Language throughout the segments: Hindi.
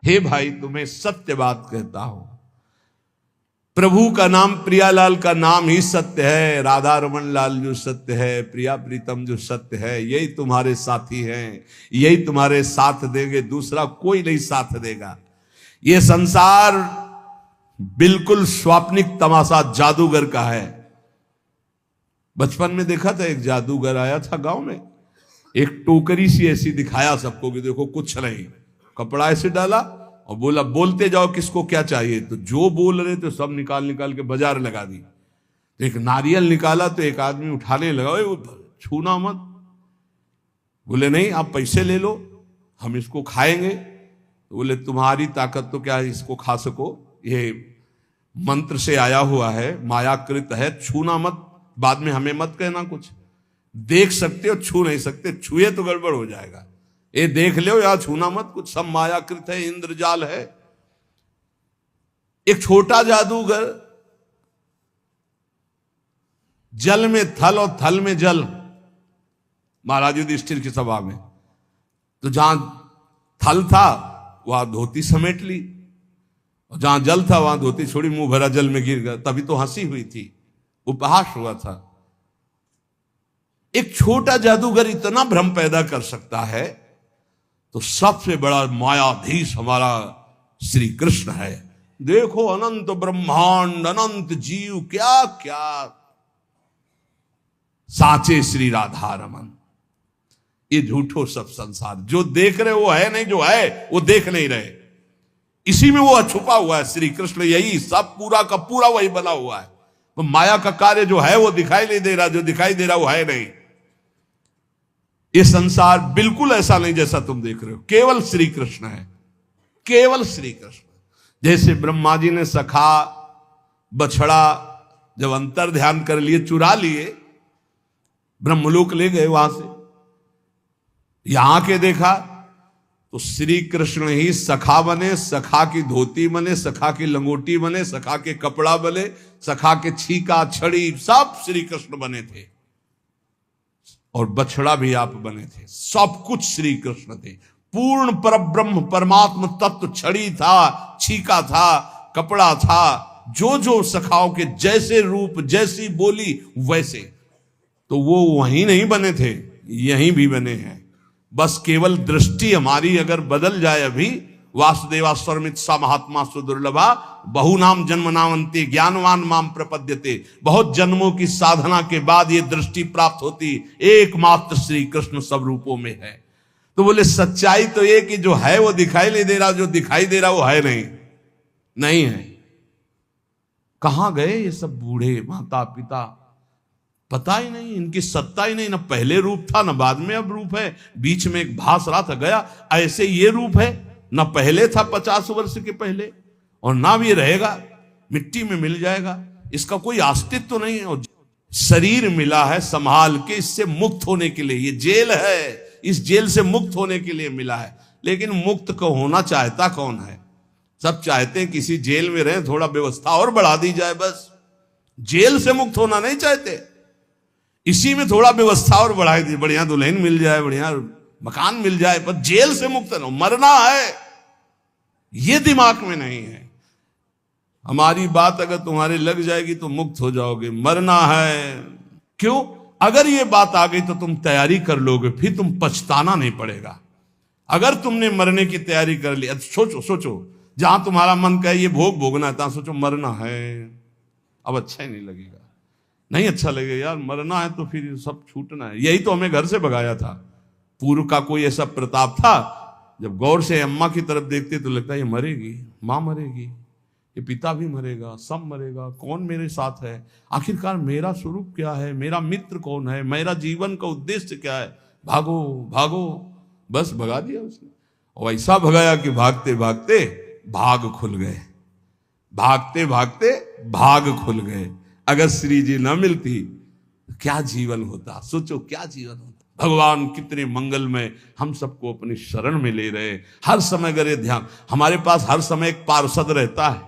हे भाई तुम्हें सत्य बात कहता हूं, प्रभु का नाम, प्रियालाल का नाम ही सत्य है। राधा रमन लाल जो सत्य है, प्रिया प्रीतम जो सत्य है, यही तुम्हारे साथी हैं, यही तुम्हारे साथ देंगे, दूसरा कोई नहीं साथ देगा। ये संसार बिल्कुल स्वाप्निक तमाशा जादूगर का है। बचपन में देखा था, एक जादूगर आया था गांव में, एक टोकरी सी ऐसी दिखाया सबको कि देखो कुछ नहीं, कपड़ा ऐसे डाला और बोला बोलते जाओ किसको क्या चाहिए। तो जो बोल रहे थे सब निकाल निकाल के बाजार लगा दी। तो एक नारियल निकाला तो एक आदमी उठाने लगा, वो छूना मत। बोले नहीं आप पैसे ले लो, हम इसको खाएंगे। तो बोले तुम्हारी ताकत तो क्या इसको खा सको, ये मंत्र से आया हुआ है, मायाकृत है, छूना मत, बाद में हमें मत कहना कुछ। देख सकते हो, छू नहीं सकते, छुए तो गड़बड़ हो जाएगा। ये देख लो या छूना मत, कुछ सब मायाकृत है, इंद्रजाल है। एक छोटा जादूगर, जल में थल और थल में जल, महाराज युधिष्ठिर की सभा में। तो जहां थल था वहां धोती समेट ली, और जहां जल था वहां धोती छोड़ी, मुंह भरा जल में गिर गया। तभी तो हंसी हुई थी, उपहास हुआ था। एक छोटा जादूगर इतना भ्रम पैदा कर सकता है, तो सबसे बड़ा मायाधीश हमारा श्री कृष्ण है। देखो अनंत ब्रह्मांड, अनंत जीव, क्या क्या साचे श्री राधा रमन। ये झूठो सब संसार, जो देख रहे वो है नहीं, जो है वो देख नहीं रहे। इसी में वो छुपा हुआ है श्री कृष्ण, यही सब पूरा का पूरा वही बना हुआ है। तो माया का कार्य जो है वो दिखाई नहीं दे रहा, जो दिखाई दे रहा वो है नहीं। ये संसार बिल्कुल ऐसा नहीं जैसा तुम देख रहे हो, केवल श्री कृष्ण है, केवल श्री कृष्ण। जैसे ब्रह्मा जी ने सखा बछड़ा जब अंतर ध्यान कर लिए, चुरा लिए, ब्रह्मलोक ले गए, वहां से यहां के देखा तो श्री कृष्ण ही सखा बने, सखा की धोती बने, सखा की लंगोटी बने, सखा के कपड़ा बने, सखा के छीका छड़ी सब श्री कृष्ण बने थे, और बछड़ा भी आप बने थे। सब कुछ श्री कृष्ण थे, पूर्ण परब्रह्म परमात्म तत्व। छड़ी था, छीका था, कपड़ा था, जो जो सखाओं के जैसे रूप, जैसी बोली वैसे। तो वो वहीं नहीं बने थे, यहीं भी बने हैं। बस केवल दृष्टि हमारी अगर बदल जाए। अभी वासुदेवा स्वरमित सा महात्मा सुदुर्लभा, बहु नाम जन्म नामंते ज्ञानवान माम प्रपद्यते। बहुत जन्मों की साधना के बाद ये दृष्टि प्राप्त होती, एकमात्र श्री कृष्ण सब रूपों में है। तो बोले सच्चाई तो ये कि जो है वो दिखाई नहीं दे रहा, जो दिखाई दे रहा वो है नहीं, नहीं है। कहां गए ये सब बूढ़े माता पिता, पता ही नहीं, इनकी सत्ता ही नहीं, ना पहले रूप था ना बाद में अब रूप है, बीच में एक भास रहा था गया। ऐसे ये रूप है, ना पहले था 50 वर्ष के पहले, और ना भी रहेगा, मिट्टी में मिल जाएगा, इसका कोई अस्तित्व तो नहीं है। और शरीर मिला है संभाल के, इससे मुक्त होने के लिए, ये जेल है, इस जेल से मुक्त होने के लिए मिला है। लेकिन मुक्त को होना चाहता कौन है? सब चाहते हैं किसी जेल में रहे, थोड़ा व्यवस्था और बढ़ा दी जाए, बस। जेल से मुक्त होना नहीं चाहते, इसी में थोड़ा व्यवस्था और बढ़ाई दी, बढ़िया दुल्हन मिल जाए, बढ़िया मकान मिल जाए, पर जेल से मुक्त ना, मरना है, ये दिमाग में नहीं है। हमारी बात अगर तुम्हारे लग जाएगी तो मुक्त हो जाओगे, मरना है। क्यों? अगर ये बात आ गई तो तुम तैयारी कर लोगे, फिर तुम पछताना नहीं पड़ेगा। अगर तुमने मरने की तैयारी कर ली, सोचो सोचो, जहां तुम्हारा मन कहे ये भोग भोगना है, तहां सोचो मरना है, अब अच्छा ही नहीं लगेगा, नहीं अच्छा लगेगा यार, मरना है तो फिर सब छूटना है। यही तो हमें घर से भगाया था। पूर्व का कोई ऐसा प्रताप था, जब गौर से अम्मा की तरफ देखते तो लगता है ये मरेगी, माँ मरेगी, ये पिता भी मरेगा, सब मरेगा, कौन मेरे साथ है? आखिरकार मेरा स्वरूप क्या है? मेरा मित्र कौन है? मेरा जीवन का उद्देश्य क्या है? भागो भागो, बस भगा दिया उसने। और ऐसा भगाया कि भागते भागते भाग खुल गए, भागते भागते भाग खुल गए। अगर श्री जी न मिलती तो क्या जीवन होता? सोचो क्या जीवन होता। भगवान कितने मंगलमय हम सबको अपनी शरण में ले रहे। हर समय अगर ये ध्यान, हमारे पास हर समय एक पार्षद रहता है,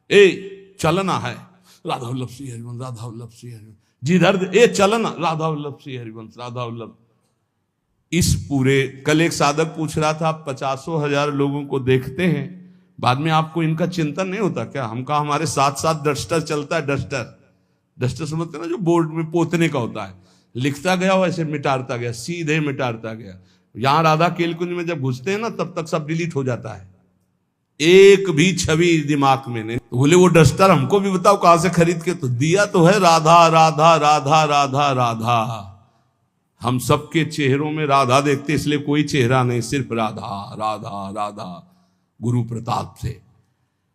ए चलना है राधा वल्लभ श्री हरिवंश, राधा वल्लभ श्री हरिवंश, जिधर ए चलना राधा वल्लभ श्री हरिवंश, राधा वल्लभ। इस पूरे, कल एक साधक पूछ रहा था, आप 50,000 लोगों को देखते हैं, बाद में आपको इनका चिंतन नहीं होता क्या? हम कहा हमारे साथ साथ डस्टर चलता है। डस्टर समझते ना, जो बोर्ड में पोतने का होता है, लिखता गया वैसे मिटाता गया, सीधे मिटाता गया। यहां राधा केलकुंज में जब घुसते हैं ना, तब तक सब डिलीट हो जाता है, एक भी छवि दिमाग में नहीं। तो बोले वो डस्टर हमको भी बताओ कहां से खरीद के? तो दिया तो है राधा राधा राधा राधा राधा। हम सबके चेहरों में राधा देखते, इसलिए कोई चेहरा नहीं, सिर्फ राधा राधा राधा। गुरु प्रताप से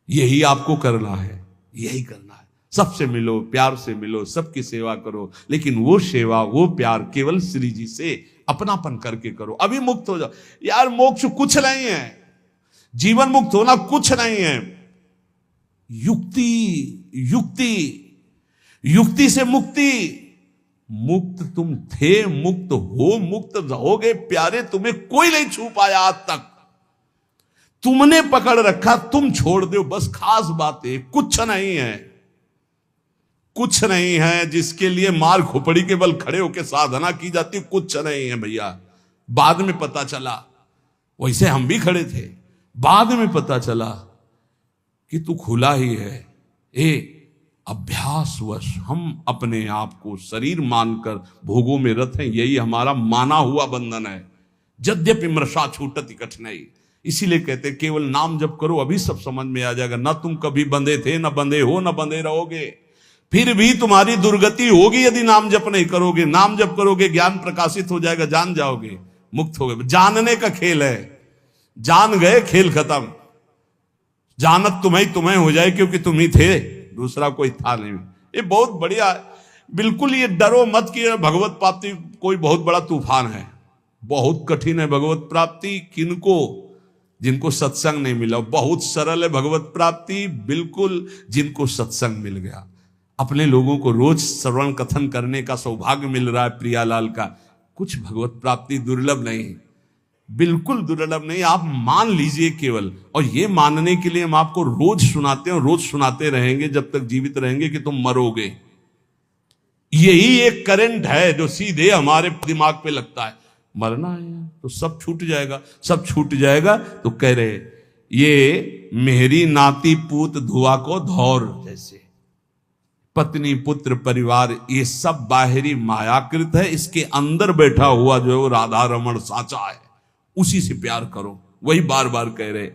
यही आपको करना है, यही करना है। सबसे मिलो, प्यार से मिलो, सबकी सेवा करो, लेकिन वो सेवा, वो प्यार केवल श्री जी से अपनापन करके करो। अभी मुक्त हो जाओ यार। मोक्ष कुछ नहीं है, जीवन मुक्त होना कुछ नहीं है। युक्ति युक्ति युक्ति से मुक्ति। मुक्त तुम थे, मुक्त हो, मुक्त रहोगे प्यारे। तुम्हें कोई नहीं छू पाया आज तक, तुमने पकड़ रखा, तुम छोड़ दो, बस खास बात है। कुछ नहीं है, कुछ नहीं है जिसके लिए मार खोपड़ी के बल खड़े होकर साधना की जाती, कुछ नहीं है भैया। बाद में पता चला, वैसे हम भी खड़े थे, बाद में पता चला कि तू खुला ही है। अभ्यासवश हम अपने आप को शरीर मानकर भोगों में रत हैं, यही हमारा माना हुआ बंधन है। यद्यपि मृषा छूटति कठिनाई, इसीलिए कहते केवल नाम जप करो, अभी सब समझ में आ जाएगा। न तुम कभी बंधे थे, न बंधे हो, न बंधे रहोगे। फिर भी तुम्हारी दुर्गति होगी यदि नाम जप नहीं करोगे। नाम जप करोगे, ज्ञान प्रकाशित हो जाएगा, जान जाओगे, मुक्त हो गए। जानने का खेल है, जान गए खेल खत्म। जानत तुम्हें हो जाए, क्योंकि तुम ही थे, दूसरा कोई था नहीं। ये बहुत बढ़िया है। बिल्कुल ये डरो मत कि भगवत प्राप्ति कोई बहुत बड़ा तूफान है। बहुत कठिन है भगवत प्राप्ति। किनको? जिनको सत्संग नहीं मिला। बहुत सरल है भगवत प्राप्ति, बिल्कुल जिनको सत्संग मिल गया। अपने लोगों को रोज श्रवण कथन करने का सौभाग्य मिल रहा है प्रियालाल का। कुछ भगवत प्राप्ति दुर्लभ नहीं, बिल्कुल दुर्लभ नहीं। आप मान लीजिए केवल, और ये मानने के लिए हम आपको रोज सुनाते हैं और रोज सुनाते रहेंगे जब तक जीवित रहेंगे कि तुम मरोगे। यही एक करंट है जो सीधे हमारे दिमाग पे लगता है, मरना है यार तो सब छूट जाएगा, सब छूट जाएगा। तो कह रहे ये मेरी नाती पूत धुआ को धौर जैसे, पत्नी पुत्र परिवार ये सब बाहरी मायाकृत है। इसके अंदर बैठा हुआ जो है वो राधा रमण साचा है, उसी से प्यार करो। वही बार बार कह रहे,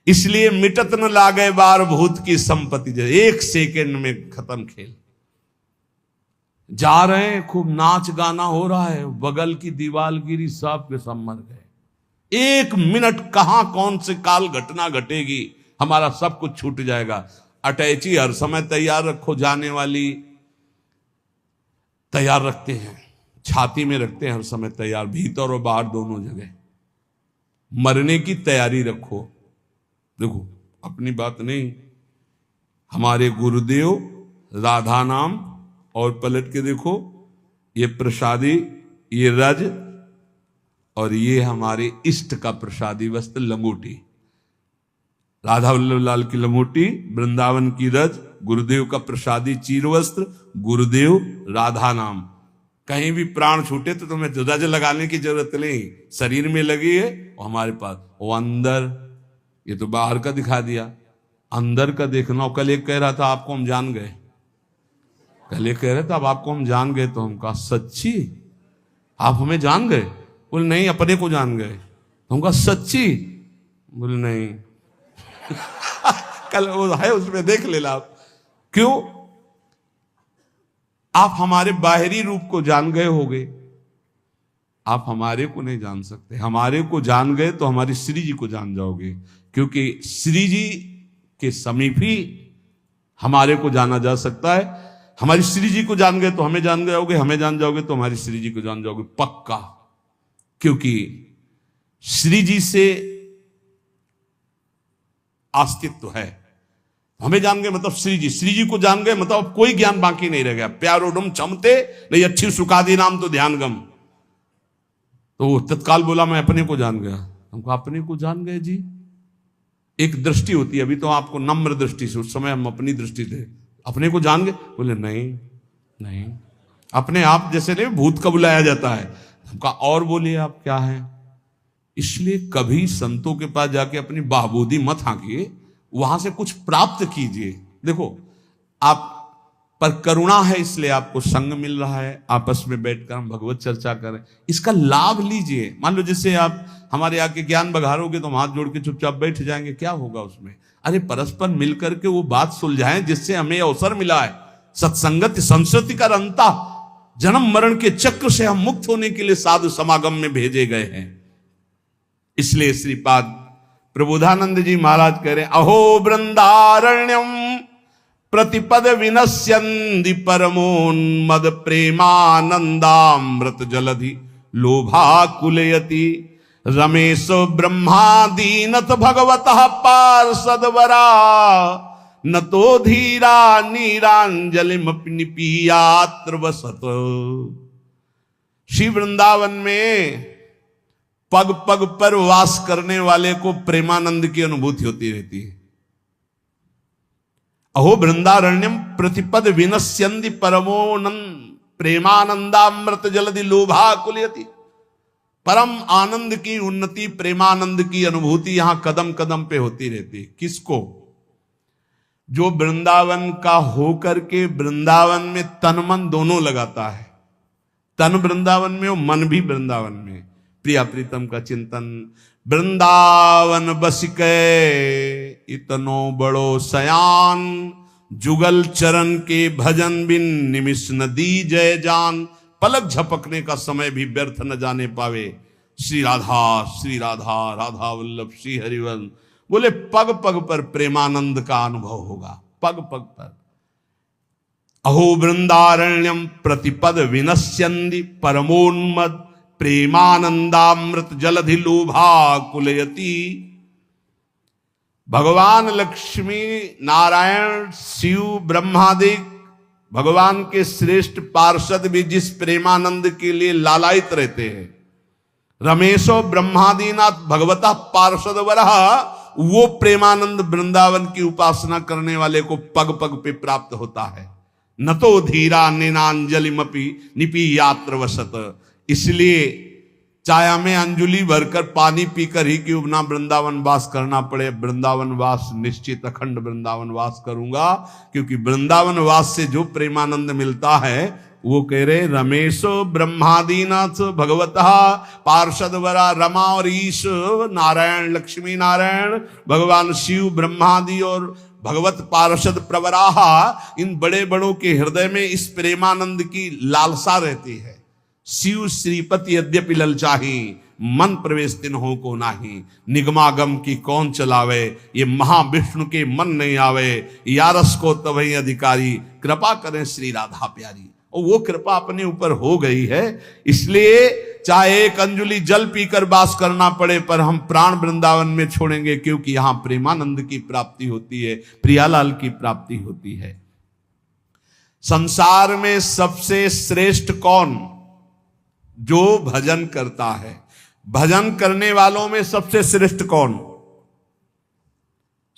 इसलिए मिटत न लागे बार भूत की संपत्ति। एक सेकंड में खत्म खेल। जा रहे हैं, खूब नाच गाना हो रहा है, बगल की दीवार गिरी, सब के सब मर गए। एक मिनट कहां कौन से काल घटना घटेगी, हमारा सब कुछ छूट जाएगा। अटैची हर समय तैयार रखो, जाने वाली तैयार रखते हैं, छाती में रखते हैं हर समय तैयार, भीतर और बाहर दोनों जगह। मरने की तैयारी रखो। देखो अपनी बात नहीं, हमारे गुरुदेव राधा नाम, और पलट के देखो ये प्रसादी, ये रज, और ये हमारे इष्ट का प्रसादी वस्त्र लंगोटी। राधा वल्लभ लाल की लंगोटी, वृंदावन की रज, गुरुदेव का प्रसादी चीर वस्त्र, गुरुदेव राधा नाम। कहीं भी प्राण छूटे तो तुम्हें रज लगाने की जरूरत नहीं, शरीर में लगी है और हमारे पास। वो अंदर, ये तो बाहर का दिखा दिया, अंदर का देखना। कल एक कह रहा था आपको हम जान गए, कल एक कह रहे थे अब आपको हम जान गए। तो हम कहा सच्ची आप हमें जान गए? बोले नहीं, अपने को जान गए। तो हम कहा सच्ची? बोले नहीं। कल वो है उसमें देख लेना आप। क्यों? आप हमारे बाहरी रूप को जान गए होगे, आप हमारे को नहीं जान सकते। हमारे को जान गए तो हमारी श्री जी को जान जाओगे, क्योंकि श्री जी के समीप ही हमारे को जाना जा सकता है। हमारी श्री जी को जान गए तो हमें जान जाओगे, हमें जान जाओगे तो हमारी श्री जी को जान जाओगे पक्का। क्योंकि श्री जी से अस्तित्व है। हमें जान गए मतलब श्री जी को जान गए मतलब कोई ज्ञान बाकी नहीं रह गया। प्यारोडम क्षमते नहीं अच्छी सुखादी नाम तो ध्यान गम। तो तत्काल बोला मैं अपने को जान गया। हमको अपने को जान गए जी। एक दृष्टि होती है, अभी तो आपको नम्र दृष्टि से, उस समय हम अपनी दृष्टि थे। अपने को जान गए? बोले नहीं नहीं, अपने आप जैसे नहीं भूत का बुलाया जाता है, हमका और बोलिए आप क्या है। इसलिए कभी संतों के पास जाके अपनी बाहबूदी मत हाँकिए, वहां से कुछ प्राप्त कीजिए। देखो आप पर करुणा है इसलिए आपको संग मिल रहा है, आपस में बैठकर हम भगवत चर्चा करें, इसका लाभ लीजिए। मान लो जैसे आप हमारे आके ज्ञान बघारोगे तो हम हाथ जोड़ के चुपचाप बैठ जाएंगे, क्या होगा उसमें? अरे परस्पर मिलकर के वो बात सुलझाएं जिससे हमें अवसर मिला है। सत्संगत संस्कृति का रंता, जन्म मरण के चक्र से हम मुक्त होने के लिए साधु समागम में भेजे गए हैं। इसलिए श्रीपाद प्रबोधानंद जी महाराज कह रहे, अहो वृंदारण्यम प्रतिपद विनश्यन्ति परमोन्मद प्रेमानंदामृत जलधि लोभाकुलयति रमेश ब्रह्मादीनत भगवतः पार्षदवरा न तो धीरा नीरांजलिमपि निपीयात्र वसत। श्री वृंदावन में पग पग पर वास करने वाले को प्रेमानंद की अनुभूति होती रहती है। अहो वृंदारण्यम प्रतिपद विनश्यन्ति परमोनंद प्रेमानंदामृत जलधि लोभाकुलयति। परम आनंद की उन्नति, प्रेमानंद की अनुभूति यहां कदम कदम पे होती रहती है। किसको? जो वृंदावन का होकर के वृंदावन में तन मन दोनों लगाता है। तन वृंदावन में हो, मन भी वृंदावन में। प्रिया प्रीतम का चिंतन, वृंदावन बसिके इतनो बड़ो सयान, जुगल चरण के भजन बिन निमिष न दी जय जान। पलक झपकने का समय भी व्यर्थ न जाने पावे। श्री राधा राधा वल्लभ श्री हरिवंश। बोले पग पग पर प्रेमानंद का अनुभव होगा, पग पग पर। अहो वृंदारण्यम प्रतिपद विनश्यन्ति परमोन्मद प्रेमानंदामृत जलधि लोभाकुलयति। भगवान लक्ष्मी नारायण शिव ब्रह्मादि भगवान के श्रेष्ठ पार्षद भी जिस प्रेमानंद के लिए लालायित रहते हैं, रमेशो ब्रह्मादीनाथ भगवता पार्षद वरह, वो प्रेमानंद वृंदावन की उपासना करने वाले को पग पग पे प्राप्त होता है। न तो धीरा नेनांजलिमपि निपीयात्र वसत। इसलिए चाया में अंजुलि भरकर पानी पीकर ही क्यों ना वृंदावन वास करना पड़े, वृंदावन वास निश्चित अखंड वृंदावन वास करूंगा। क्योंकि वृंदावन वास से जो प्रेमानंद मिलता है वो कह रहे रमेशो ब्रह्मादीनाथ भगवतः पार्षदवरा। रमा और ईश नारायण लक्ष्मी नारायण भगवान शिव ब्रह्मादि और भगवत पार्षद प्रवराहा, इन बड़े बड़ों के हृदय में इस प्रेमानंद की लालसा रहती है। शिव श्रीपति यद्यपि ललचाही, मन प्रवेश तिन हो को नाही। निगमागम की कौन चलावे, ये महाविष्णु के मन नहीं आवे। यारस को तवही अधिकारी, कृपा करें श्री राधा प्यारी। और वो कृपा अपने ऊपर हो गई है। इसलिए चाहे एक अंजुलि जल पीकर वास करना पड़े, पर हम प्राण वृंदावन में छोड़ेंगे, क्योंकि यहां प्रेमानंद की प्राप्ति होती है, प्रियालाल की प्राप्ति होती है। संसार में सबसे श्रेष्ठ कौन? जो भजन करता है। भजन करने वालों में सबसे श्रेष्ठ कौन?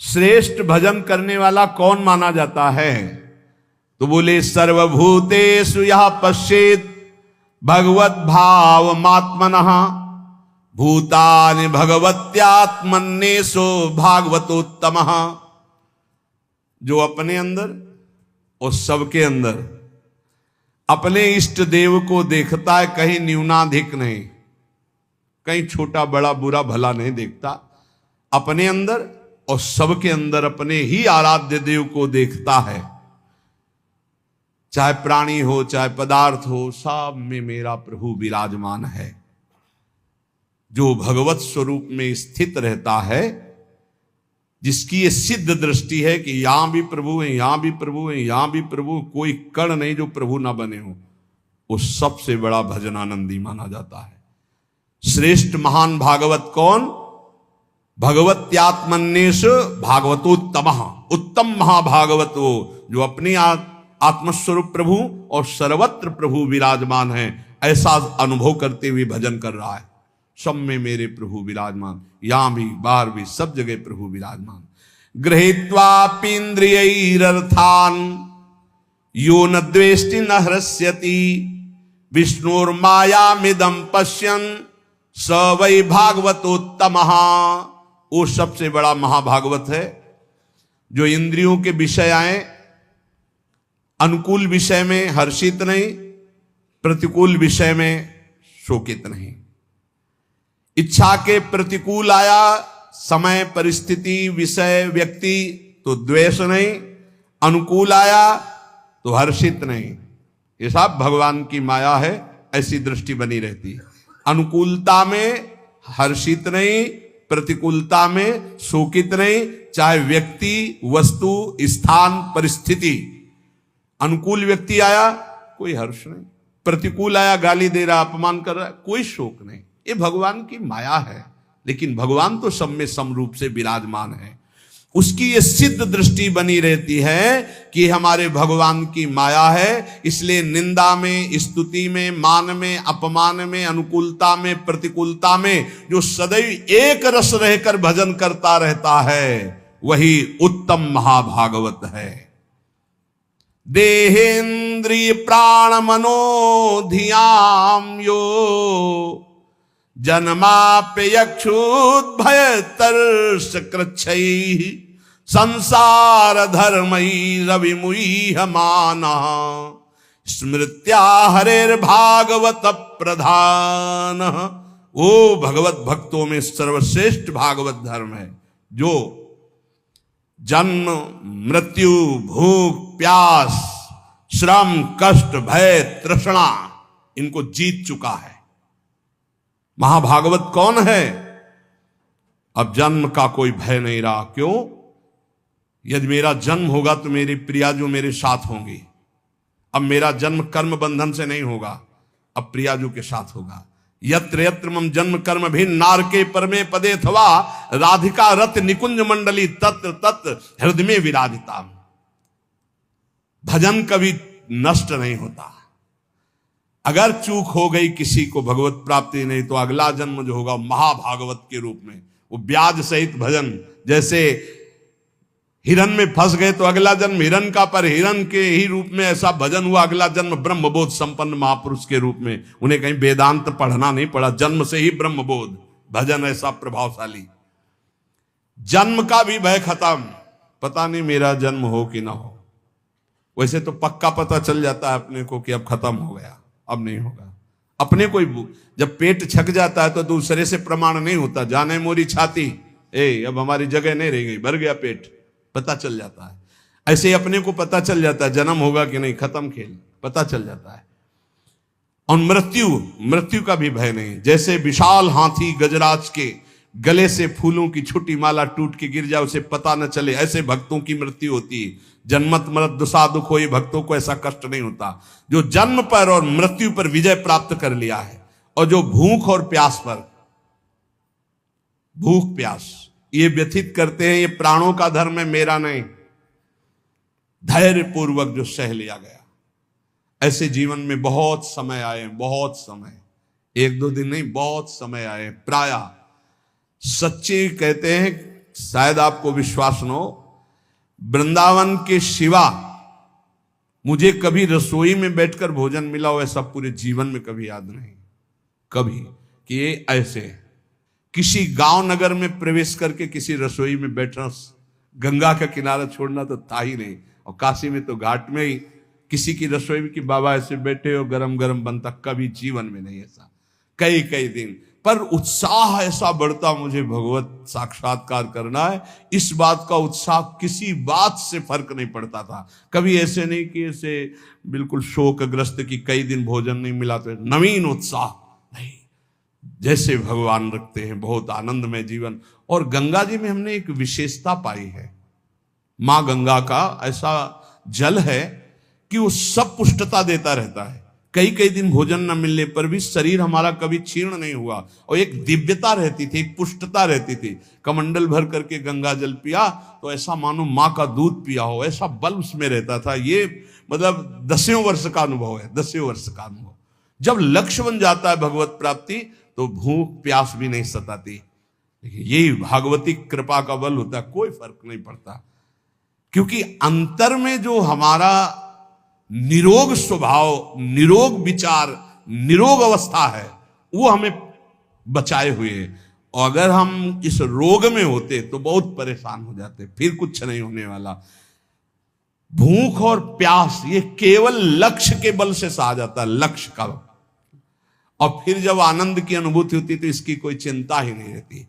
श्रेष्ठ भजन करने वाला कौन माना जाता है? तो बोले सर्वभूतेषु यः पश्येत् भगवत भाव मात्मनः भूतानि भगवत्यात्मन्नेषु भागवतोत्तमः। जो अपने अंदर और सबके अंदर अपने इष्ट देव को देखता है, कहीं न्यूनाधिक नहीं, कहीं छोटा बड़ा बुरा भला नहीं देखता। अपने अंदर और सबके अंदर अपने ही आराध्य देव को देखता है। चाहे प्राणी हो चाहे पदार्थ हो, सब में मेरा प्रभु विराजमान है। जो भगवत स्वरूप में स्थित रहता है, जिसकी ये सिद्ध दृष्टि है कि यहां भी प्रभु है, यहां भी प्रभु है, यहां भी प्रभु, कोई कण नहीं जो प्रभु ना बने हो, वो सबसे बड़ा भजनानंदी माना जाता है। श्रेष्ठ महान भागवत कौन? भगवत्यात्मन्येष भागवतोत्तमः। उत्तम महाभागवत वो जो अपनी आत्मस्वरूप प्रभु और सर्वत्र प्रभु विराजमान है, ऐसा अनुभव करते हुए भजन कर रहा है। सब में मेरे प्रभु विराजमान, यहां भी बाहर भी सब जगह प्रभु विराजमान। गृहीत्वापीन्द्रियैरर्थान् यो न द्वेष्टि न हृष्यति विष्णुर्मायामिदं पश्यन् स वै भागवतोत्तमः। वो सबसे बड़ा महाभागवत है जो इंद्रियों के विषय आए, अनुकूल विषय में हर्षित नहीं, प्रतिकूल विषय में शोकित नहीं। इच्छा के प्रतिकूल आया समय, परिस्थिति, विषय, व्यक्ति तो द्वेष नहीं, अनुकूल आया तो हर्षित नहीं। ये सब भगवान की माया है, ऐसी दृष्टि बनी रहती है। अनुकूलता में हर्षित नहीं, प्रतिकूलता में शोकित नहीं, चाहे व्यक्ति, वस्तु, स्थान, परिस्थिति। अनुकूल व्यक्ति आया कोई हर्ष नहीं, प्रतिकूल आया गाली दे रहा, अपमान कर रहा, कोई शोक नहीं। ये भगवान की माया है। लेकिन भगवान तो सब में समरूप से विराजमान है। उसकी ये सिद्ध दृष्टि बनी रहती है कि हमारे भगवान की माया है, इसलिए निंदा में, स्तुति में, मान में, अपमान में, अनुकूलता में, प्रतिकूलता में जो सदैव एक रस रहकर भजन करता रहता है वही उत्तम महाभागवत है। देहेन्द्रिय प्राण मनो धियाम यो जन्माप्यक्षुद्भय तर्ष कृच्छैः संसार धर्मैः रविमुह्य मानः स्मृत्या हरेर्भागवत प्रधानः। वो भगवत भक्तों में सर्वश्रेष्ठ भागवत धर्म है जो जन्म, मृत्यु, भूख, प्यास, श्रम, कष्ट, भय, तृष्णा इनको जीत चुका है। महाभागवत कौन है? अब जन्म का कोई भय नहीं रहा। क्यों? यदि मेरा जन्म होगा तो मेरी प्रिया जो मेरे साथ होंगी। अब मेरा जन्म कर्म बंधन से नहीं होगा, अब प्रिया जो के साथ होगा। यत्र यत्र मम जन्म कर्म भिन्न नारके परमे पदे अथवा राधिका रत निकुंज मंडली तत्र तत्र हृदय में विराजिता। भजन कभी नष्ट नहीं होता। अगर चूक हो गई किसी को भगवत प्राप्ति नहीं तो अगला जन्म जो होगा महाभागवत के रूप में, वो ब्याज सहित भजन। जैसे हिरन में फंस गए तो अगला जन्म हिरन का, पर हिरन के ही रूप में ऐसा भजन हुआ। अगला जन्म ब्रह्मबोध संपन्न महापुरुष के रूप में। उन्हें कहीं वेदांत पढ़ना नहीं पड़ा, जन्म से ही ब्रह्मबोध। भजन ऐसा प्रभावशाली। जन्म का भी भय खत्म। पता नहीं मेरा जन्म हो कि ना हो। वैसे तो पक्का पता चल जाता है अपने को कि अब खत्म हो गया, अब नहीं होगा। अपने को जब पेट छक जाता है तो दूसरे से प्रमाण नहीं होता। जाने मोरी छाती, अब हमारी जगह नहीं रह गई, भर गया पेट, पता चल जाता है। ऐसे ही अपने को पता चल जाता है जन्म होगा कि नहीं, खत्म खेल, पता चल जाता है। और मृत्यु का भी भय नहीं। जैसे विशाल हाथी गजराज के गले से फूलों की छोटी माला टूट के गिर जाए, उसे पता न चले, ऐसे भक्तों की मृत्यु होती है। जन्मत मरत दुसा दुख हो, ये भक्तों को ऐसा कष्ट नहीं होता। जो जन्म पर और मृत्यु पर विजय प्राप्त कर लिया है, और जो भूख और प्यास पर, भूख प्यास ये व्यथित करते हैं, ये प्राणों का धर्म है, मेरा नहीं। धैर्य पूर्वक जो सह लिया गया। ऐसे जीवन में बहुत समय आए, बहुत समय, एक दो दिन नहीं, बहुत समय आए। प्राय सच्चे कहते हैं, शायद आपको विश्वास न हो, वृंदावन के सिवा मुझे कभी रसोई में बैठकर भोजन मिला हो ऐसा पूरे जीवन में कभी याद नहीं। कभी कि ये ऐसे किसी गांव नगर में प्रवेश करके किसी रसोई में बैठना, गंगा का किनारा छोड़ना तो था ही नहीं। और काशी में तो घाट में ही किसी की रसोई में कि बाबा ऐसे बैठे हो, गरम गरम बनता, कभी जीवन में नहीं ऐसा। कई कई दिन पर उत्साह ऐसा बढ़ता, मुझे भगवत साक्षात्कार करना है। इस बात का उत्साह किसी बात से फर्क नहीं पड़ता था। कभी ऐसे नहीं कि ऐसे बिल्कुल शोकग्रस्त कि कई दिन भोजन नहीं मिला तो नवीन उत्साह नहीं। जैसे भगवान रखते हैं, बहुत आनंदमय जीवन। और गंगा जी में हमने एक विशेषता पाई है। मां गंगा का ऐसा जल है कि वो सब पुष्टता देता रहता है। कई कई दिन भोजन न मिलने पर भी शरीर हमारा कभी क्षीण नहीं हुआ, और एक दिव्यता रहती थी, एक पुष्टता रहती थी। कमंडल भर करके गंगा जल पिया तो ऐसा मानो माँ का दूध पिया हो, ऐसा बल उसमें रहता था। ये मतलब 10वें वर्ष का अनुभव है, 10वें वर्ष का अनुभव। जब लक्ष्य बन जाता है भगवत प्राप्ति तो भूख प्यास भी नहीं सताती। यही भागवती कृपा का बल होता है, कोई फर्क नहीं पड़ता। क्योंकि अंतर में जो हमारा निरोग स्वभाव, निरोग विचार, निरोग अवस्था है वो हमें बचाए हुए है। और अगर हम इस रोग में होते तो बहुत परेशान हो जाते, फिर कुछ नहीं होने वाला। भूख और प्यास ये केवल लक्ष्य के बल से सहा जाता है, लक्ष्य का। और फिर जब आनंद की अनुभूति होती तो इसकी कोई चिंता ही नहीं रहती।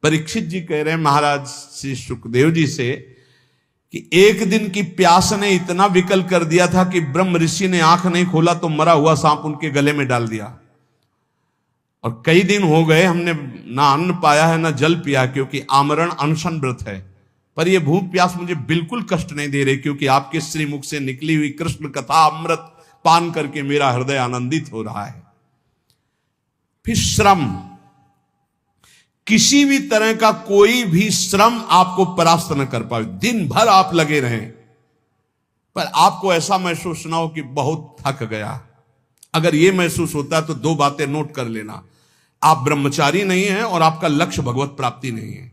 परीक्षित जी कह रहे हैं महाराज श्री सुखदेव जी से कि एक दिन की प्यास ने इतना विकल कर दिया था कि ब्रह्म ऋषि ने आंख नहीं खोला तो मरा हुआ सांप उनके गले में डाल दिया। और कई दिन हो गए हमने ना अन्न पाया है ना जल पिया, क्योंकि आमरण अनशन व्रत है। पर यह भूख प्यास मुझे बिल्कुल कष्ट नहीं दे रही, क्योंकि आपके श्रीमुख से निकली हुई कृष्ण कथा अमृत पान करके मेरा हृदय आनंदित हो रहा है। फिर श्रम, किसी भी तरह का कोई भी श्रम आपको परास्त न कर पाए। दिन भर आप लगे रहें पर आपको ऐसा महसूस ना हो कि बहुत थक गया। अगर यह महसूस होता है तो दो बातें नोट कर लेना, आप ब्रह्मचारी नहीं हैं और आपका लक्ष्य भगवत प्राप्ति नहीं है।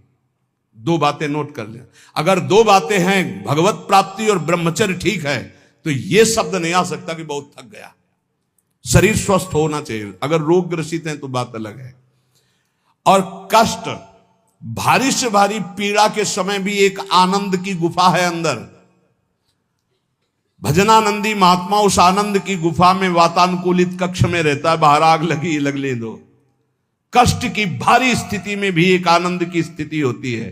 दो बातें नोट कर लेना। अगर दो बातें हैं, भगवत प्राप्ति और ब्रह्मचर्य ठीक है, तो यह शब्द नहीं आ सकता कि बहुत थक गया। शरीर स्वस्थ होना चाहिए। अगर रोग ग्रसित हैं तो बात अलग है। और कष्ट, भारी से भारी पीड़ा के समय भी एक आनंद की गुफा है अंदर। भजनानंदी महात्मा उस आनंद की गुफा में वातानुकूलित कक्ष में रहता है, बाहर आग लगी लगने दो। कष्ट की भारी स्थिति में भी एक आनंद की स्थिति होती है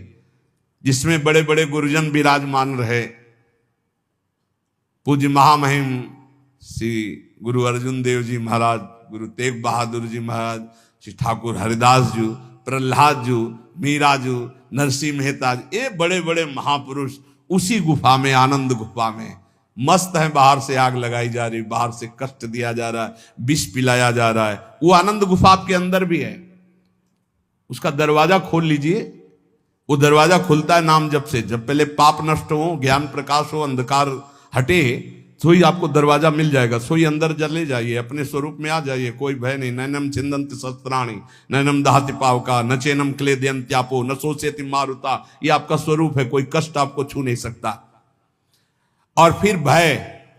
जिसमें बड़े बड़े गुरुजन विराजमान रहे। पूज्य महामहिम श्री गुरु अर्जुन देव जी महाराज, गुरु तेग बहादुर जी महाराज, श्री ठाकुर हरिदास जी, प्रहलाद जी, मीरा जी, नरसिंह मेहता जी, ये बड़े बड़े महापुरुष उसी गुफा में, आनंद गुफा में मस्त है। बाहर से आग लगाई जा रही, बाहर से कष्ट दिया जा रहा है, विष पिलाया जा रहा है। वो आनंद गुफा आपके अंदर भी है। उसका दरवाजा खोल लीजिए। वो दरवाजा खुलता है नाम जप से। जब पहले पाप नष्ट हो, ज्ञान प्रकाश हो, अंधकार हटे, तो ही आपको दरवाजा मिल जाएगा। सोई अंदर चले जाइए, अपने स्वरूप में आ जाइए, कोई भय नहीं। नैनम छिंदंत शस्त्राणी नैनम दहति पावका न चैनम क्लेदयंत्यापो न सोचेति मारुता। ये आपका स्वरूप है, कोई कष्ट आपको छू नहीं सकता। और फिर भय,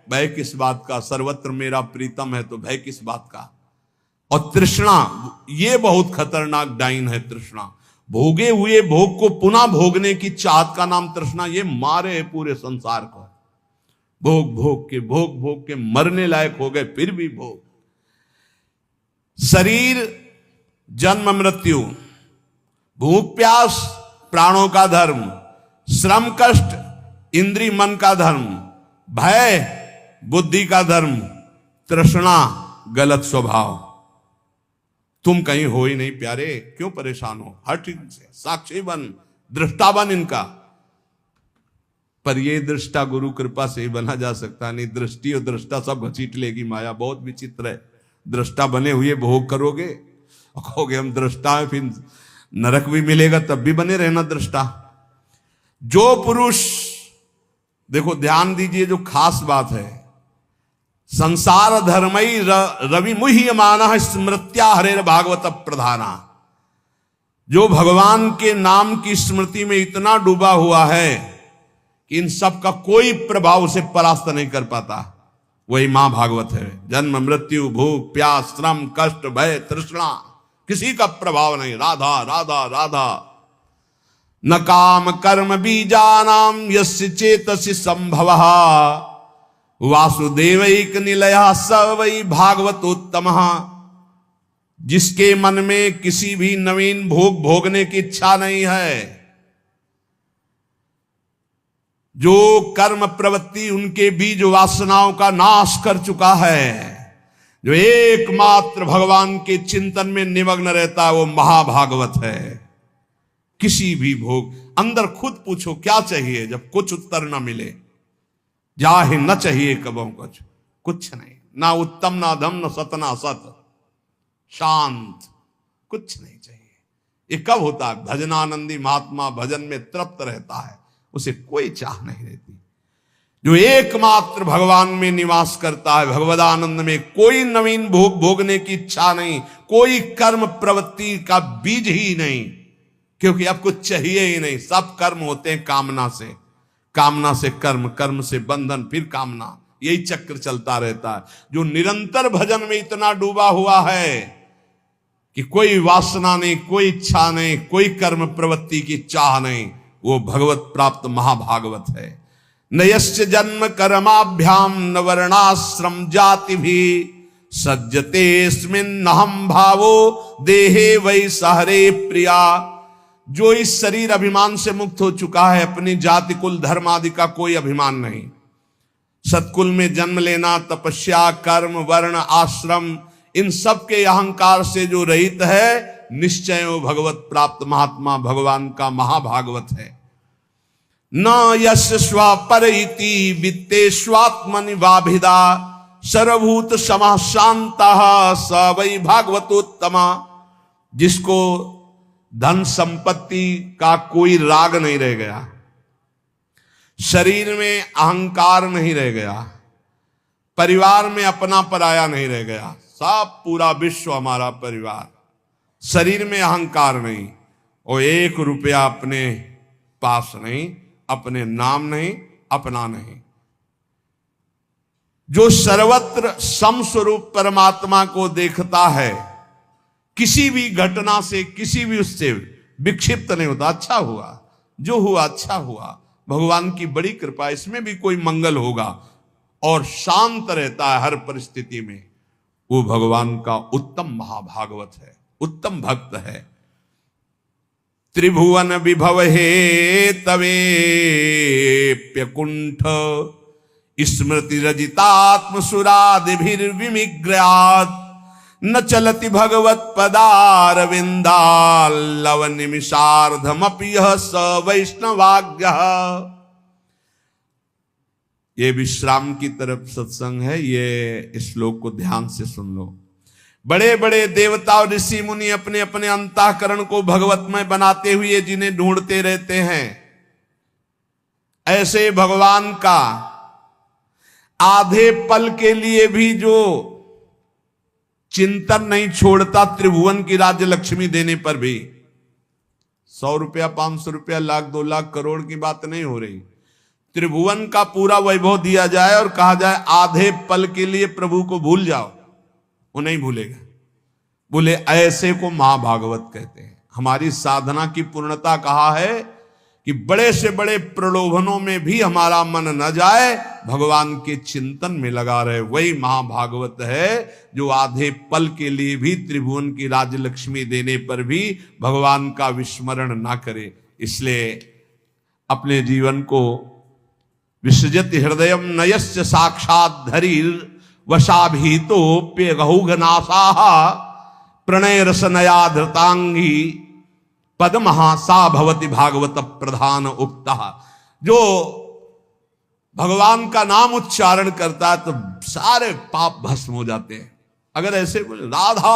भय किस बात का? सर्वत्र मेरा प्रीतम है, तो भय किस बात का? और तृष्णा, ये बहुत खतरनाक डाइन है तृष्णा। भोगे हुए भोग को पुनः भोगने की चाहत का नाम तृष्णा। ये मारे है पूरे संसार को। भोग भोग के मरने लायक हो गए, फिर भी भोग। शरीर जन्म मृत्यु, भूख प्यास प्राणों का धर्म, श्रम कष्ट इंद्री मन का धर्म, भय बुद्धि का धर्म, तृष्णा गलत स्वभाव। तुम कहीं हो ही नहीं प्यारे, क्यों परेशान हो? हट इनसे, साक्षी बन, दृष्टा बन इनका। पर ये दृष्टा गुरु कृपा से ही बना जा सकता नहीं। दृष्टि और दृष्टा सब घसीट लेगी माया। बहुत विचित्र है। दृष्टा बने हुए भोग करोगे और कहोगे हम दृष्टा हैं, फिर नरक भी मिलेगा, तब भी बने रहना दृष्टा। जो पुरुष, देखो ध्यान दीजिए, जो खास बात है, संसार धर्मई रवि मुह्यमानः स्मृत्या हरेर भागवत प्रधाना। जो भगवान के नाम की स्मृति में इतना डूबा हुआ है कि इन सब का कोई प्रभाव उसे परास्त नहीं कर पाता, वही मां भागवत है। जन्म मृत्यु भूख प्यास श्रम कष्ट भय तृष्णा, किसी का प्रभाव नहीं। राधा राधा राधा। न काम कर्म बीजानाम यस्य चेतसि संभवः वासुदेवैक निलयः स वै भागवतोत्तमः। जिसके मन में किसी भी नवीन भोग भोगने की इच्छा नहीं है, जो कर्म प्रवृत्ति उनके बीज वासनाओं का नाश कर चुका है, जो एकमात्र भगवान के चिंतन में निमग्न रहता है, वो महाभागवत है। किसी भी भोग, अंदर खुद पूछो क्या चाहिए, जब कुछ उत्तर ना मिले, जाहे न चाहिए कबों कुछ नहीं, ना उत्तम ना धम न सत ना सत, शांत, कुछ नहीं चाहिए। ये कब होता है? भजनानंदी महात्मा भजन में तृप्त रहता है, उसे कोई चाह नहीं रहती। जो एकमात्र भगवान में निवास करता है, भगवदानंद में, कोई नवीन भोग भोगने की इच्छा नहीं, कोई कर्म प्रवृत्ति का बीज ही नहीं, क्योंकि अब कुछ चाहिए ही नहीं। सब कर्म होते हैं कामना से, कामना से कर्म, कर्म से बंधन, फिर कामना। यही चक्र चलता रहता है। जो निरंतर भजन में इतना डूबा हुआ है कि कोई वासना नहीं, कोई इच्छा नहीं, कोई कर्म प्रवृत्ति की चाह नहीं, वो भगवत प्राप्त महाभागवत है। नयश्च जन्म कर्माभ्याम न वर्णाश्रम जाति भी सज्जतेस्मिन्नहं भावो देहे वै सहरे प्रिया। जो इस शरीर अभिमान से मुक्त हो चुका है, अपनी जाति कुल धर्म आदि का कोई अभिमान नहीं, सत्कुल में जन्म लेना, तपस्या, कर्म, वर्ण, आश्रम, इन सब के अहंकार से जो रहित है, निश्चय वो भगवत प्राप्त महात्मा भगवान का महाभागवत है। न यस्य स्वपर इति वित्तेष्वात्मनि वाभिदा सर्वभूत समः शान्तः स वै भागवतोत्तमा। जिसको धन संपत्ति का कोई राग नहीं रह गया, शरीर में अहंकार नहीं रह गया, परिवार में अपना पराया नहीं रह गया, सब पूरा विश्व हमारा परिवार, शरीर में अहंकार नहीं, और 1 रुपया अपने पास नहीं, अपने नाम नहीं, अपना नहीं, जो सर्वत्र समस्वरूप परमात्मा को देखता है, किसी भी घटना से, किसी भी उससे विक्षिप्त नहीं होता। अच्छा हुआ, जो हुआ अच्छा हुआ, भगवान की बड़ी कृपा, इसमें भी कोई मंगल होगा, और शांत रहता है हर परिस्थिति में, वो भगवान का उत्तम महाभागवत है, उत्तम भक्त है। त्रिभुवन विभव हे तवेप्यकुंठ स्मृति रजितात्म सुरादिभिर्विमिग्रयात् न चलति भगवत पदारविंदाल्लव निमिषार्धमपि यः स वैष्णवाज्ञः। ये विश्राम की तरफ सत्संग है, ये श्लोक को ध्यान से सुन लो। बड़े बड़े देवता और ऋषि मुनि अपने अपने अंतःकरण को भगवतमय बनाते हुए जिन्हें ढूंढते रहते हैं, ऐसे भगवान का आधे पल के लिए भी जो चिंतन नहीं छोड़ता, त्रिभुवन की राज्य लक्ष्मी देने पर भी, 100 रुपया, 500 रुपया, लाख, 2 लाख, करोड़ की बात नहीं हो रही, त्रिभुवन का पूरा वैभव दिया जाए और कहा जाए आधे पल के लिए प्रभु को भूल जाओ, वो नहीं भूलेगा। बोले ऐसे को महाभागवत कहते हैं। हमारी साधना की पूर्णता कहा है कि बड़े से बड़े प्रलोभनों में भी हमारा मन न जाए, भगवान के चिंतन में लगा रहे, वही महाभागवत है जो आधे पल के लिए भी त्रिभुवन की राजलक्ष्मी देने पर भी भगवान का विस्मरण ना करे। इसलिए अपने जीवन को विसृजति हृदयम नयस्य साक्षात् धरीर वशाभीतोप्यगहुघनासाः प्रणय रसनया धृतांगी पद्महा सा भवति भागवत प्रधान उक्ता। जो भगवान का नाम उच्चारण करता है तो सारे पाप भस्म हो जाते हैं। अगर ऐसे कुछ राधा,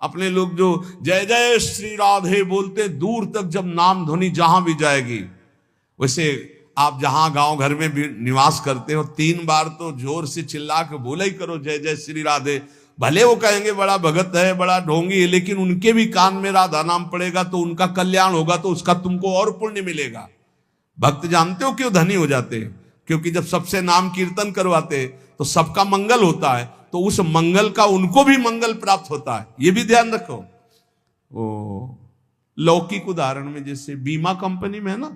अपने लोग जो जय जय श्री राधे बोलते, दूर तक जब नाम ध्वनि जहां भी जाएगी, वैसे आप जहां गांव घर में भी निवास करते हो, 3 बार तो जोर से चिल्ला के बोला ही करो जय जय श्री राधे। भले वो कहेंगे बड़ा भगत है, बड़ा ढोंगी है, लेकिन उनके भी कान में राधा नाम पड़ेगा तो उनका कल्याण होगा, तो उसका तुमको और पुण्य मिलेगा। भक्त जानते हो क्यों धनी हो जाते हैं? क्योंकि जब सबसे नाम कीर्तन करवाते तो सबका मंगल होता है, तो उस मंगल का उनको भी मंगल प्राप्त होता है। ये भी ध्यान रखो। ओ लौकिक उदाहरण में जैसे बीमा कंपनी में है ना,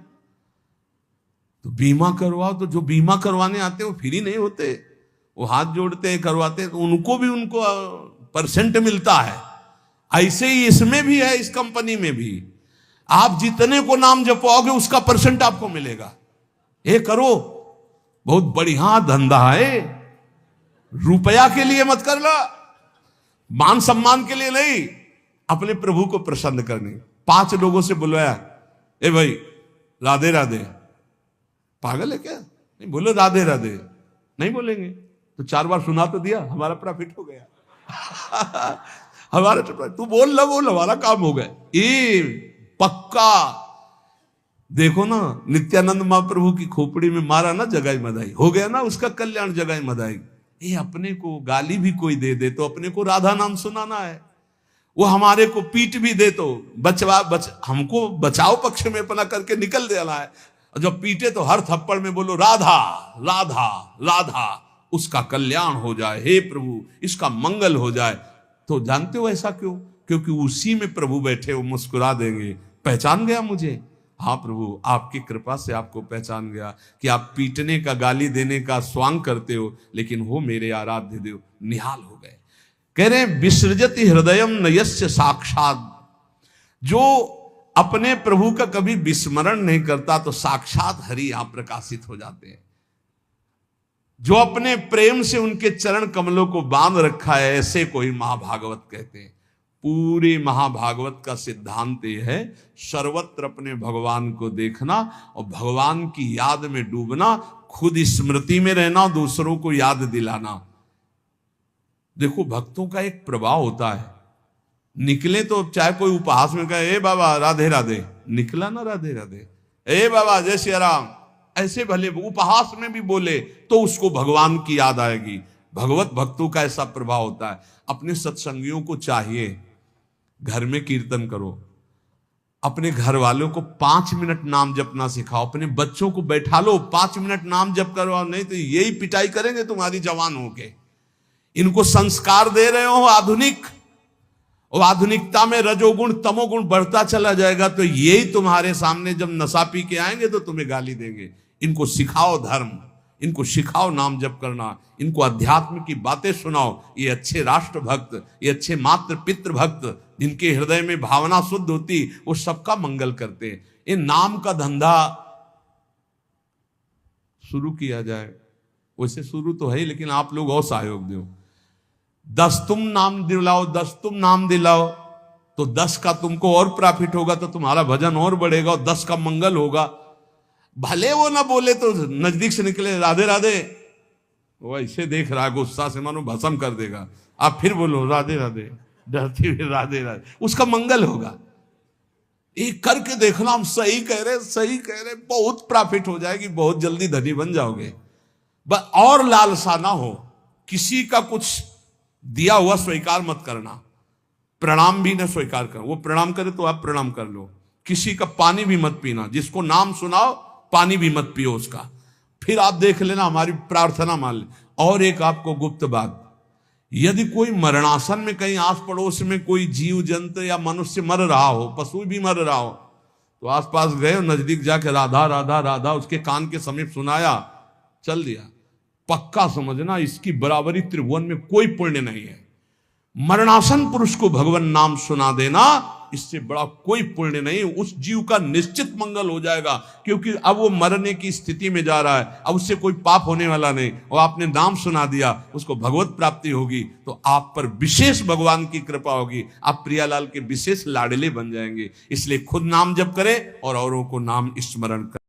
तो बीमा करवाओ, तो जो बीमा करवाने आते हैं वो फ्री नहीं होते, वो हाथ जोड़ते हैं, करवाते हैं, तो उनको भी उनको परसेंट मिलता है। ऐसे ही इसमें भी है, इस कंपनी में भी आप जितने को नाम जपवाओगे उसका परसेंट आपको मिलेगा। ये करो, बहुत बढ़िया धंधा है। रुपया के लिए मत कर लो, मान सम्मान के लिए नहीं, अपने प्रभु को प्रसन्न करने। 5 लोगों से बुलवाया, ए भाई राधे राधे। पागल है क्या? नहीं बोलो राधे राधे, नहीं बोलेंगे तो 4 बार सुना तो दिया, हमारा प्रॉफिट हो गया। हमारा तू बोल हमारा काम हो गया। ये पक्का देखो ना, नित्यानंद महाप्रभु की खोपड़ी में मारा ना जगाई मदाई, हो गया ना उसका कल्याण जगाई मदाई। ये अपने को गाली भी कोई दे दे तो अपने को राधा नाम सुनाना है, वो हमारे को पीट भी दे तो हमको बचाव पक्ष में अपना करके निकल देना है। जब पीटे तो हर थप्पड़ में बोलो राधा राधा राधा। उसका कल्याण हो जाए, हे प्रभु इसका मंगल हो जाए। तो जानते हो ऐसा क्यों? क्योंकि उसी में प्रभु बैठे, वो मुस्कुरा देंगे, पहचान गया मुझे? हाँ प्रभु, आपकी कृपा से आपको पहचान गया कि आप पीटने का, गाली देने का स्वांग करते हो, लेकिन हो मेरे आराध्य देव। निहाल हो गए। कह रहे हैं विसृजति हृदयम नयस्य साक्षात, जो अपने प्रभु का कभी विस्मरण नहीं करता तो साक्षात हरि यहां प्रकाशित हो जाते हैं। जो अपने प्रेम से उनके चरण कमलों को बांध रखा है, ऐसे कोई महाभागवत कहते हैं। पूरे महाभागवत का सिद्धांत यह है, सर्वत्र अपने भगवान को देखना और भगवान की याद में डूबना, खुद स्मृति में रहना, दूसरों को याद दिलाना। देखो भक्तों का एक प्रभाव होता है, निकले तो चाहे कोई उपहास में कहे ए बाबा राधे राधे, निकला ना राधे राधे, ए बाबा जय श्री राम, ऐसे भले उपहास में भी बोले तो उसको भगवान की याद आएगी। भगवत भक्तों का ऐसा प्रभाव होता है। अपने सत्संगियों को चाहिए घर में कीर्तन करो, अपने घर वालों को 5 मिनट नाम जपना सिखाओ, अपने बच्चों को बैठा लो 5 मिनट नाम जप करो, नहीं तो यही पिटाई करेंगे तुम्हारी जवान होके। इनको संस्कार दे रहे हो आधुनिक, और आधुनिकता में रजोगुण तमोगुण बढ़ता चला जाएगा, तो यही तुम्हारे सामने जब नशा पी के आएंगे तो तुम्हें गाली देंगे। इनको सिखाओ धर्म, इनको सिखाओ नाम जप करना, इनको अध्यात्म की बातें सुनाओ। ये अच्छे राष्ट्र भक्त, ये अच्छे मातृ पितृ भक्त, जिनके हृदय में भावना शुद्ध होती, वो सबका मंगल करते हैं। ये नाम का धंधा शुरू किया जाए, वैसे शुरू तो है ही, लेकिन आप लोग और सहयोग दो। 10 तुम नाम दिलाओ, 10 तुम नाम दिलाओ, तो 10 का तुमको और प्रॉफिट होगा, तो तुम्हारा भजन और बढ़ेगा और 10 का मंगल होगा। भले वो ना बोले तो नजदीक से निकले राधे राधे, वो ऐसे देख रहा है गुस्सा से मानो भस्म कर देगा। आप फिर बोलो राधे राधे, डरती हुई राधे राधे, उसका मंगल होगा। एक करके देखना, हम सही कह रहे, सही कह रहे, बहुत प्रॉफिट हो जाएगी, बहुत जल्दी धनी बन जाओगे। बस और लालसा ना हो, किसी का कुछ दिया हुआ स्वीकार मत करना, प्रणाम भी ना स्वीकार कर। वो प्रणाम करे तो आप प्रणाम कर लो। किसी का पानी भी मत पीना, जिसको नाम सुनाओ पानी भी मत पियो उसका। फिर आप देख लेना, हमारी प्रार्थना मान ले। और एक आपको गुप्त बात, यदि कोई मरणासन में कहीं आस पड़ोस में कोई जीव जंतु या मनुष्य मर रहा हो, पशु भी मर रहा हो, तो आसपास गए, नजदीक जाके राधा राधा राधा उसके कान के समीप सुनाया, चल दिया, पक्का समझना इसकी बराबरी त्रिभुवन में कोई पुण्य नहीं है। मरणासन पुरुष को भगवान नाम सुना देना, इससे बड़ा कोई पुण्य नहीं। उस जीव का निश्चित मंगल हो जाएगा, क्योंकि अब वो मरने की स्थिति में जा रहा है, अब उससे कोई पाप होने वाला नहीं, और आपने नाम सुना दिया, उसको भगवत प्राप्ति होगी, तो आप पर विशेष भगवान की कृपा होगी, आप प्रियालाल के विशेष लाडले बन जाएंगे। इसलिए खुद नाम जप करें और औरों को नाम स्मरण करें।